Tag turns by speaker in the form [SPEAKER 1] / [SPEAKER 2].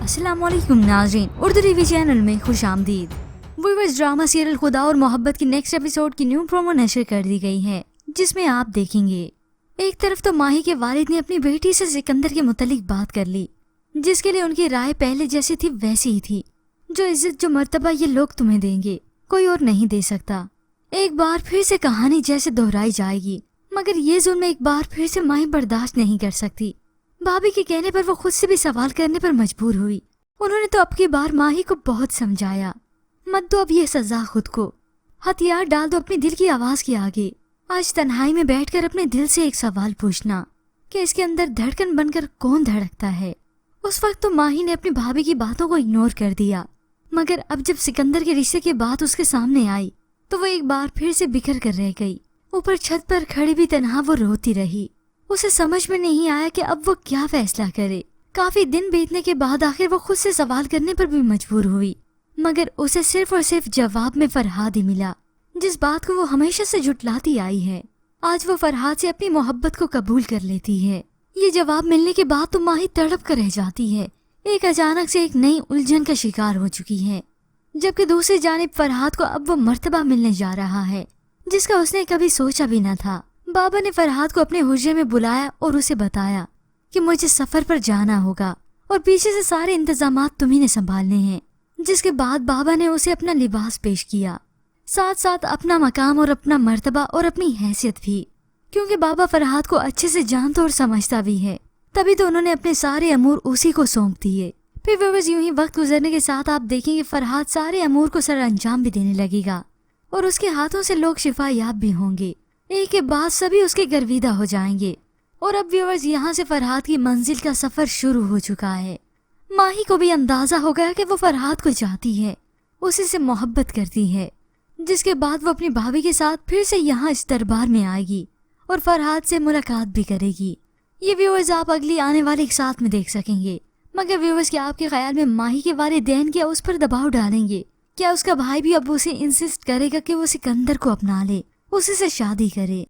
[SPEAKER 1] अस्सलाम वालेकुम नाज़रीन, उर्दू टीवी चैनल में खुश आमदीद। व्यूअर्स, ड्रामा सीरियल खुदा और मोहब्बत की नेक्स्ट एपिसोड की न्यू प्रोमो नशर कर दी गई है, जिसमें आप देखेंगे एक तरफ तो माही के वालिद ने अपनी बेटी से सिकंदर के मुतालिक बात कर ली, जिसके लिए उनकी राय पहले जैसी थी वैसी ही थी। जो इज्जत जो मर्तबा ये लोग तुम्हें देंगे कोई और नहीं दे सकता। एक बार फिर से कहानी जैसे दोहराई जाएगी, मगर ये जुल्म एक बार फिर से माही बर्दाश्त नहीं कर सकती। भाभी के कहने पर वो खुद से भी सवाल करने पर मजबूर हुई। उन्होंने तो अब की बार माही को बहुत समझाया, मत दो अब ये सजा खुद को, हथियार डाल दो अपने दिल की आवाज के आगे। आज तन्हाई में बैठकर अपने दिल से एक सवाल पूछना कि इसके अंदर धड़कन बनकर कौन धड़कता है। उस वक्त तो माही ने अपनी भाभी की बातों को इग्नोर कर दिया, मगर अब जब सिकंदर के रिश्ते की बात उसके सामने आई तो वो एक बार फिर से बिखर कर रह गई। ऊपर छत पर खड़ी भी तन्हा वो रोती रही। उसे समझ में नहीं आया कि अब वो क्या फैसला करे। काफी दिन बीतने के बाद आखिर वो खुद से सवाल करने पर भी मजबूर हुई, मगर उसे सिर्फ और सिर्फ जवाब में फरहाद ही मिला, जिस बात को वो हमेशा से झुटलाती आई है। आज वो फरहाद से अपनी मोहब्बत को कबूल कर लेती है। ये जवाब मिलने के बाद तो माही तड़प कर रह जाती है। एक अचानक से एक नई उलझन का शिकार हो चुकी है, जबकि दूसरी जानिब फरहाद को अब वो मर्तबा मिलने जा रहा है जिसका उसने कभी सोचा भी न था। बाबा ने फरहाद को अपने हुज्रे में बुलाया और उसे बताया कि मुझे सफर पर जाना होगा और पीछे से सारे इंतजामात तुम्ही ने संभालने हैं। जिसके बाद बाबा ने उसे अपना लिबास पेश किया, साथ साथ अपना मकाम और अपना मर्तबा और अपनी हैसियत भी, क्योंकि बाबा फरहाद को अच्छे से जानता और समझता भी है। तभी तो उन्होंने अपने सारे अमूर उसी को सौंप दिए। फिर व्यूअर्स, यूं ही वक्त गुजरने के साथ आप देखेंगे फरहाद सारे अमूर को सर अंजाम भी देने लगेगा और उसके हाथों से लोग शिफा याब भी होंगे। एक के बाद सभी उसके गर्विदा हो जाएंगे। और अब व्यूअर्स, यहाँ से फरहाद की मंजिल का सफर शुरू हो चुका है। माही को भी अंदाजा हो गया कि वो फरहाद को चाहती है, उसी से मोहब्बत करती है। जिसके बाद वो अपनी भाभी के साथ फिर से यहाँ इस दरबार में आएगी और फरहाद से मुलाकात भी करेगी। ये व्यूअर्स आप अगली आने वाले एक साथ में देख सकेंगे। मगर व्यूअर्स, क्या आपके ख्याल में माही के वालिदैन क्या उस पर दबाव डालेंगे? क्या उसका भाई भी अब उसे इंसिस्ट करेगा कि वो सिकंदर को अपना ले, उसी से शादी करे?